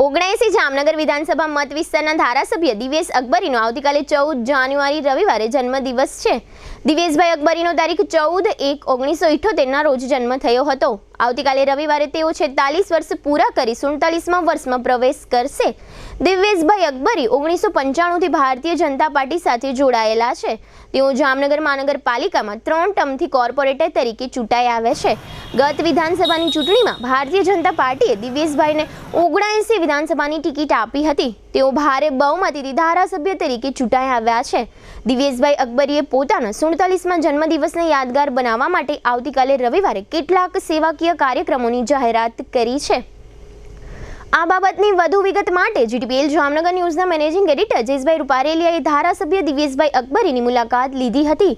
79 જામનગર વિધાનસભા મત વિસ્તારના ધારાસભ્ય દિવેશ અકબરીનો આવતીકાલે 14 જાન્યુઆરી રવિવારે જન્મદિવસ છે। દિવેશભાઈ અકબરીનો તારીખ 14/1/1978ના રોજ જન્મ થયો હતો। આવતીકાલે રવિવારે તેઓ 46 વર્ષ પૂરા કરી 47મા વર્ષમાં પ્રવેશ કરશે। દિવેશભાઈ અકબરી 1995થી ભારતીય જનતા પાર્ટી સાથે જોડાયેલા છે। તેઓ જામનગર મહાનગરપાલિકામાં 3 ટર્મથી કોર્પોરેટર તરીકે ચૂંટાઈ આવ્યા છે। ગત વિધાનસભાની ચૂંટણીમાં ભારતીય જનતા પાર્ટીએ દિવેશભાઈને 79 વિધાનસભાની ટિકિટ આપી હતી। તેઓ ભારે બહુમતીથી ધારાસભ્ય તરીકે ચૂંટાઈ આવ્યા છે। દિવેશભાઈ અકબરીએ પોતાના 47મા જન્મદિવસને યાદગાર બનાવવા માટે આવતીકાલે રવિવારે કેટલાક સેવાકીય કાર્યક્રમોની જાહેરાત કરી છે। આ બાબતની વધુ વિગત માટે જીટીપીએલ જામનગર ન્યૂઝના મેનેજિંગ એડિટર જયેશભાઈ રૂપારેલિયાએ ધારાસભ્ય દિવેશભાઈ અકબરીની મુલાકાત લીધી હતી।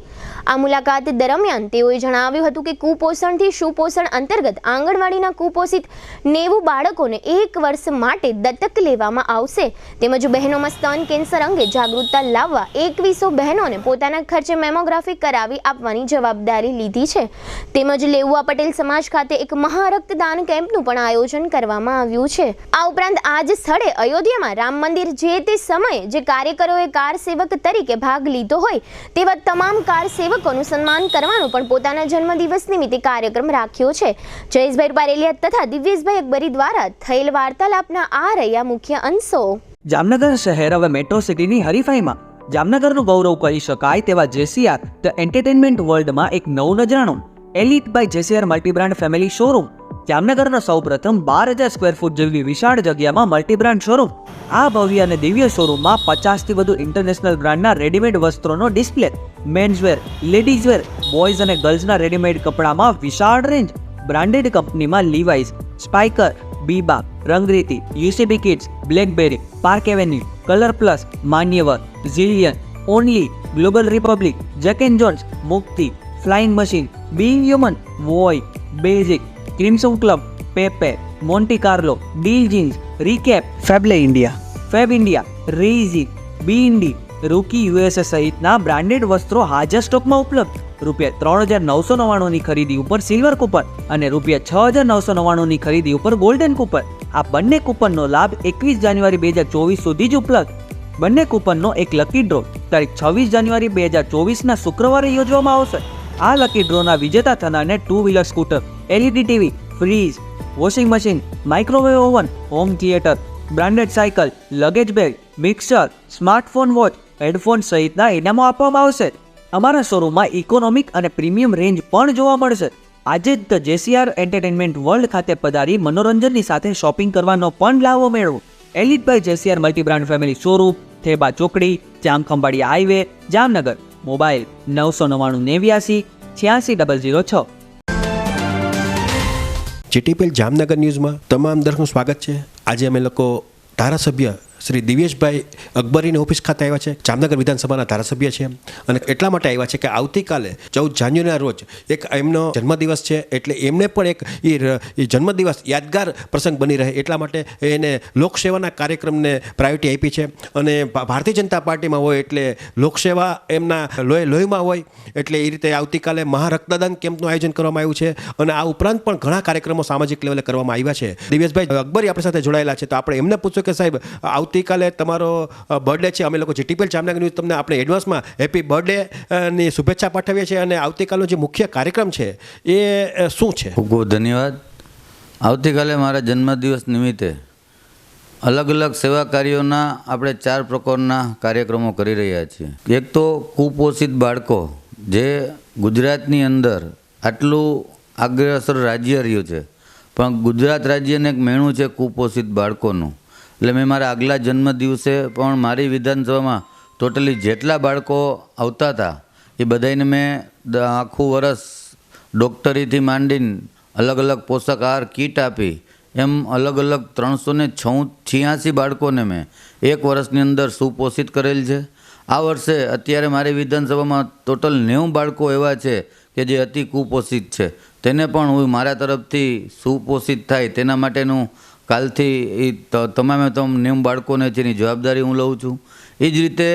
આ મુલાકાત દરમિયાન તેઓએ જણાવ્યું હતું કે કુપોષણથી સુપોષણ અંતર્ગત આંગણવાડીના કુપોષિત 90 બાળકોને 1 વર્ષ માટે દત્તક લેવામાં આવશે। તેમજ બહેનોમાં સ્તન કેન્સર અંગે જાગૃતતા લાવવા 2100 બહેનોને પોતાના ખર્ચે મેમોગ્રાફી કરાવી આપવાની જવાબદારી લીધી છે। તેમજ લેઉવા પટેલ સમાજ ખાતે એક મહારક્તદાન કેમ્પનું પણ આયોજન કરવામાં આવ્યું છે। આ ઉપરાંત આજ સ્થળે અયોધ્યામાં રામ મંદિર જે તે સમયે જે કાર્યકરોએ કાર સેવક તરીકે ભાગ લીધો હોય તેવા તમામ કાર સેવકોનું સન્માન કરવાનો પણ પોતાના જન્મદિવસ નિમિત્તે કાર્યક્રમ રાખ્યો છે। જયેશભાઈ રૂપારેલિયા તથા દિવેશભાઈ અકબરી દ્વારા થયેલ વાર્તાલાપના આ રહ્યા મુખ્ય અંશો। જામનગર શહેર હવે મેટ્રો સિટીની હરીફાઈમાં જામનગરનું ગૌરવ કરી શકાય તેવા જેસીઆર ધ એન્ટરટેનમેન્ટ વર્લ્ડમાં એક નવું નજરાણું elite by JCR multibrand family showroom. જામનગરનો સૌપ્રથમ 12,000 સ્ક્વેર ફૂટ જેવી વિશાળ જગ્યામાં મલ્ટીબ્રાન્ડ શોરૂમ। આ ભવ્ય અને દિવ્ય શોરૂમમાં 50થી વધુ ઇન્ટરનેશનલ બ્રાન્ડના રેડીમેડ વસ્ત્રોનો ડિસ્પ્લે, મેન્સવેર, લેડીઝવેર, બોયઝ અને ગર્લ્સના રેડીમેડ કપડામાં વિશાળ રેન્જ, બ્રાન્ડેડ કંપનીમાં Levi's, Spykar, Biba, Rangriti, UCB kids, Blackberry, Park Avenue, Colour Plus, Manyavar, Zillion, Only, Global Republic, Jack and Jones, Mukti, Flying Machine, Being Human, વોય, Basic, Crimson Club, Pepe, Monte Carlo, Deal Jeans, Recap, ફેબલે India, Fab India, રેઝી, બીઇન્ડી, Rookie USA સહિતના branded વસ્ત્રો હાજર સ્ટોકમાં ઉપલબ્ધ। ₹3,999ની ખરીદી ઉપર સિલ્વર કૂપન અને ₹6,999ની ખરીદી ઉપર ગોલ્ડન કૂપન। આ બંને કૂપનનો લાભ 21 જાન્યુઆરી 2024 સુધી જ ઉપલબ્ધ। બંને કૂપનનો એક લકી ડ્રો તારીખ 26 જાન્યુઆરી 2024ના શુક્રવારે યોજવામાં આવશે। આ લકી ડ્રોના વિજેતા થનારને 2 wheeler scooter, LED TV, fridge, washing machine, microwave oven, home theatre, branded cycle, luggage bag, mixer, smartphone watch, headphone સહિતના ઇનામો આપવામાં આવશે। અમારા શોરૂમમાં ઇકોનોમિક અને પ્રીમિયમ રેન્જ પણ જોવા મળશે। આજે જ ધ જેસીઆર એન્ટરટેનમેન્ટ વર્લ્ડ ખાતે પધારી મનોરંજનની સાથે શોપિંગ કરવાનો પણ લાવો મેળવો। Elite by JCR multibrand family showroom, Theba ચોકડી, Jamkhambhalia highway, Jamnagar. Mobile 999 89 86 006। GTPL Jamnagar ન્યૂઝમાં તમામ દર્શકોનું સ્વાગત છે। આજે અમે લોકો ધારાસભ્ય શ્રી દિવેશભાઈ અકબરીની ઓફિસ ખાતે આવ્યા છે। જામનગર વિધાનસભાના ધારાસભ્ય છે અને એટલા માટે આવ્યા છે કે આવતીકાલે 14 જાન્યુઆરીના રોજ એક એમનો જન્મદિવસ છે, એટલે એમને પણ એક એ જન્મદિવસ યાદગાર પ્રસંગ બની રહે એટલા માટે એને લોકસેવાના કાર્યક્રમને પ્રાયોરિટી આપી છે। અને ભારતીય જનતા પાર્ટીમાં હોય એટલે લોકસેવા એમના લોહીમાં હોય, એટલે એ રીતે આવતીકાલે મહારક્તદાન કેમ્પનું આયોજન કરવામાં આવ્યું છે અને આ ઉપરાંત પણ ઘણા કાર્યક્રમો સામાજિક લેવલે કરવામાં આવ્યા છે। દિવેશભાઈ અકબરી આપણી સાથે જોડાયેલા છે, તો આપણે એમને પૂછ્યું કે સાહેબ આવતીકાલે તમારો બર્થડે છે, અમે લોકો જીટીપીએલ જામનગર ન્યૂઝ તમને આપણે એડવાન્સમાં હેપી બર્થડે ની શુભેચ્છા પાઠવીએ છીએ અને આવતીકાલનો જે મુખ્ય કાર્યક્રમ છે એ શું છે? ખૂબ ખૂબ ધન્યવાદ। આવતીકાલે મારા જન્મદિવસ નિમિત્તે અલગ અલગ સેવા કાર્યોના આપણે 4 પ્રકારના કાર્યક્રમો કરી રહ્યા છીએ। એક તો કુપોષિત બાળકો, જે ગુજરાતની અંદર આટલું અગ્રેસર રાજ્ય રહ્યું છે, પણ ગુજરાત રાજ્યને એક મેણું છે કુપોષિત બાળકોનું। એટલે મેં મારા આગલા જન્મ દિવસે પણ મારી વિધાનસભામાં ટોટલી જેટલા બાળકો આવતા હતા એ બધાને મેં આખું વર્ષ ડૉક્ટરીથી માંડીને અલગ અલગ પોષક આહાર કીટ આપી એમ અલગ અલગ 386 બાળકોને મેં 1 વર્ષની અંદર સુપોષિત કરેલ છે। આ વર્ષે અત્યારે મારી વિધાનસભામાં ટોટલ 90 બાળકો એવા છે કે જે અતિ કુપોષિત છે, તેને પણ હું મારા તરફથી સુપોષિત થાય તેના માટેનું કાલથી એ તમામે 90 બાળકોને જેની જવાબદારી હું લઉં છું। એ જ રીતે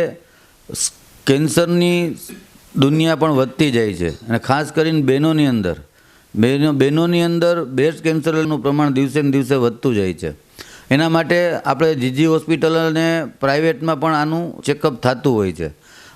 કેન્સરની દુનિયા પણ વધતી જાય છે અને ખાસ કરીને બહેનોની અંદર બ્રેસ્ટ કેન્સરનું પ્રમાણ દિવસે ને દિવસે વધતું જાય છે। એના માટે આપણે જીજી હોસ્પિટલ અને પ્રાઇવેટમાં પણ આનું ચેકઅપ થતું હોય છે.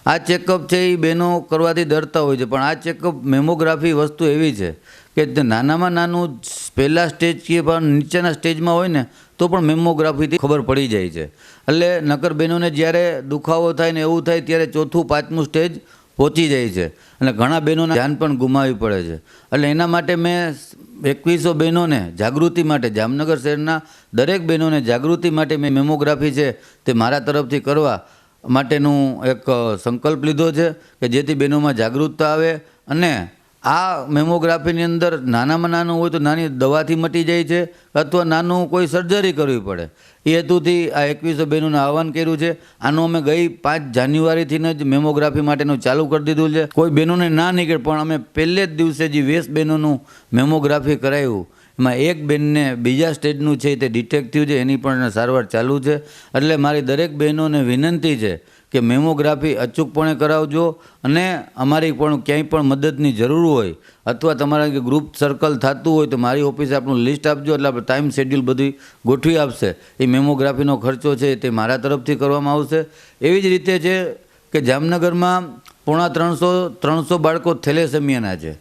આ ચેકઅપ છે એ બહેનો કરવાથી ડરતા હોય છે, પણ આ ચેકઅપ મેમોગ્રાફી વસ્તુ એવી છે કે નાનામાં નાનું પહેલાં સ્ટેજ કે પણ નીચેના સ્ટેજમાં હોય ને તો પણ મેમોગ્રાફીથી ખબર પડી જાય છે. એટલે નકર બહેનોને જ્યારે દુખાવો થાય ને એવું થાય ત્યારે ચોથું પાંચમું સ્ટેજ પહોંચી જાય છે અને ઘણા બહેનોને ધ્યાન પણ ગુમાવવી પડે છે. એટલે એના માટે મેં 2100 બહેનોને જાગૃતિ માટે, જામનગર શહેરના દરેક બહેનોને જાગૃતિ માટે મેં મેમોગ્રાફી છે તે મારા તરફથી કરવા માટેનું એક સંકલ્પ લીધો છે કે જેથી બહેનોમાં જાગૃતતા આવે. અને આ મેમોગ્રાફીની અંદર નાનામાં નાનું હોય તો નાની દવાથી મટી જાય છે અથવા નાનું કોઈ સર્જરી કરવી પડે. એ હેતુથી આ 2100 બહેનોને આહવાન કર્યું છે. આનું અમે ગઈ 5 જાન્યુઆરીથી જ મેમોગ્રાફી માટેનું ચાલુ કરી દીધું છે. કોઈ બહેનોને ના નીકળે પણ અમે પહેલે જ દિવસે જે 20 બહેનોનું મેમોગ્રાફી કરાવ્યું એમાં એક બહેનને બીજા સ્ટેજનું છે તે ડિટેક્ટ થયું છે, એની પણ સારવાર ચાલુ છે. એટલે મારી દરેક બહેનોને વિનંતી છે કે મેમોગ્રાફી અચૂકપણે કરાવજો અને અમારી પણ ક્યાંય પણ મદદની જરૂર હોય અથવા તમારા ગ્રુપ સર્કલ થતું હોય તો મારી ઓફિસે આપણું લિસ્ટ આપજો, એટલે આપણે ટાઈમ શેડ્યુલ બધી ગોઠવી આપશે. એ મેમોગ્રાફીનો ખર્ચો છે તે મારા તરફથી કરવામાં આવશે. એવી જ રીતે છે કે જામનગરમાં 350 બાળકો થેલેસેમિયાના છે.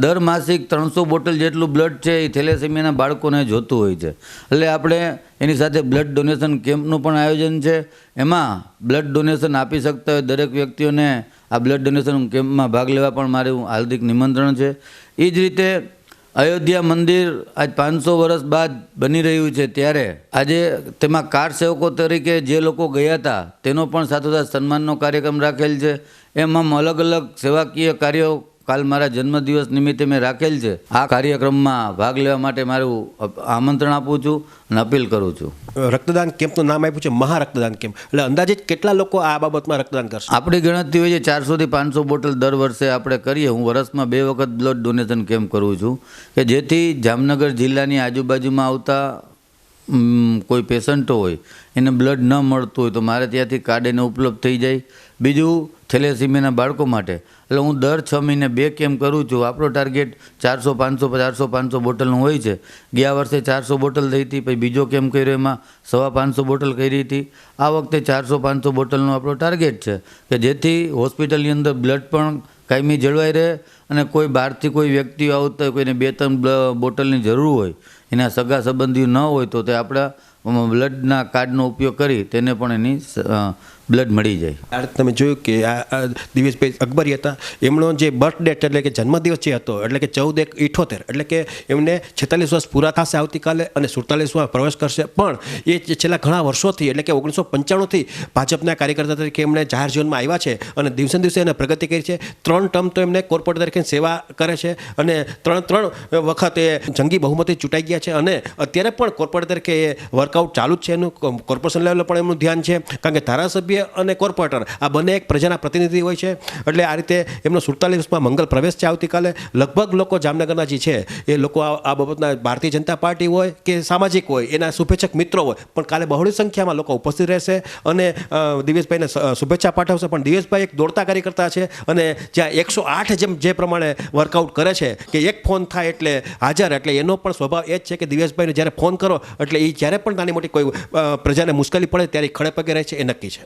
દર માસિક 300 બોટલ જેટલું બ્લડ છે એ થેલેસેમિયાના બાળકોને જોતું હોય છે. એટલે આપણે એની સાથે બ્લડ ડોનેશન કેમ્પનું પણ આયોજન છે. એમાં બ્લડ ડોનેશન આપી શકતા હોય દરેક વ્યક્તિઓને આ બ્લડ ડોનેશન કેમ્પમાં ભાગ લેવા પણ મારું હાર્દિક નિમંત્રણ છે. એ જ રીતે અયોધ્યા મંદિર આજ 500 વર્ષ બાદ બની રહ્યું છે ત્યારે આજે તેમાં કાર સેવકો તરીકે જે લોકો ગયા હતા તેનો પણ સાથોસાથ સન્માનનો કાર્યક્રમ રાખેલ છે. એમાં અલગ અલગ સેવાકીય કાર્યો કાલ મારા જન્મદિવસ નિમિત્તે મેં રાખેલ છે. આ કાર્યક્રમમાં ભાગ લેવા માટે મારું આમંત્રણ આપું છું અને અપીલ કરું છું. રક્તદાન કેમ્પનું નામ આપ્યું છે મહા રક્તદાન કેમ્પ, એટલે અંદાજિત કેટલા લોકો આ બાબતમાં રક્તદાન કરશે? આપણી ગણતરી હોય છે 400 થી 500 બોટલ દર વર્ષે આપણે કરીએ. હું વર્ષમાં 2 વખત બ્લડ ડોનેશન કેમ્પ કરું છું કે જેથી જામનગર જિલ્લાની આજુબાજુમાં આવતા કોઈ પેશન્ટો હોય એને બ્લડ ન મળતું હોય તો મારે ત્યાંથી કાર્ડ એને ઉપલબ્ધ થઈ જાય. બીજું થેલેસીમિયાના બાળકો માટે એટલે હું દર 6 મહિને 2 કેમ્પ કરું છું. આપણો ટાર્ગેટ 400-500 બોટલનું હોય છે. ગયા વર્ષે 400 બોટલ થઈ હતી, પછી બીજો કેમ્પ કર્યો એમાં 550 બોટલ કરી હતી. આ વખતે 400-500 બોટલનો આપણો ટાર્ગેટ છે કે જેથી હોસ્પિટલની અંદર બ્લડ પણ કાયમી જળવાઈ રહે અને કોઈ બહારથી કોઈ વ્યક્તિઓ આવતા હોય, કોઈને 2-3 બોટલની જરૂર હોય, એના સગા સંબંધીઓ ન હોય તો તે આપણા બ્લડના કાર્ડનો ઉપયોગ કરી તેને પણ એની બ્લડ મળી જાય. આ તમે જોયું કે આ દિવેશભાઈ અકબરી હતા, એમનો જે બર્થ ડેટ એટલે કે જન્મદિવસ જે હતો એટલે કે 14/1/78 એટલે કે એમને 46 વર્ષ પૂરા થશે આવતીકાલે અને 47માં પ્રવેશ કરશે. પણ એ છેલ્લા ઘણા વર્ષોથી એટલે કે 1995થી ભાજપના કાર્યકર્તા તરીકે એમણે જાહેર જીવનમાં આવ્યા છે અને દિવસે દિવસે એને પ્રગતિ કરી છે. 3 ટર્મ તો એમને કોર્પોરેટર તરીકે સેવા કરે છે અને 3 વખત એ જંગી બહુમતી ચૂંટાઈ ગયા છે અને અત્યારે પણ કોર્પોરેટર તરીકે એ વર્કઆઉટ ચાલુ જ છે. એનું કોર્પોરેશન લેવલે પણ એમનું ધ્યાન છે, કારણ કે ધારાસભ્ય અને કોર્પોરેટર આ બંને એક પ્રજાના પ્રતિનિધિ હોય છે. એટલે આ રીતે એમનો 47માં મંગલ પ્રવેશ છે આવતીકાલે. લગભગ લોકો જામનગરના જે છે એ લોકો આ બાબતના ભારતીય જનતા પાર્ટી હોય કે સામાજિક હોય એના શુભેચ્છક મિત્રો હોય, પણ કાલે બહોળી સંખ્યામાં લોકો ઉપસ્થિત રહેશે અને દિવેશભાઈને શુભેચ્છા પાઠવશે. પણ દિવેશભાઈ એક દોડતા કાર્યકર્તા છે અને જ્યાં 108 જે પ્રમાણે વર્કઆઉટ કરે છે કે એક ફોન થાય એટલે હાજર, એટલે એનો પણ સ્વભાવ એ જ છે કે દિવેશભાઈને જ્યારે ફોન કરો એટલે એ જ્યારે પણ નાની મોટી કોઈ પ્રજાને મુશ્કેલી પડે ત્યારે ખડે પગે રહે છે, એ નક્કી છે.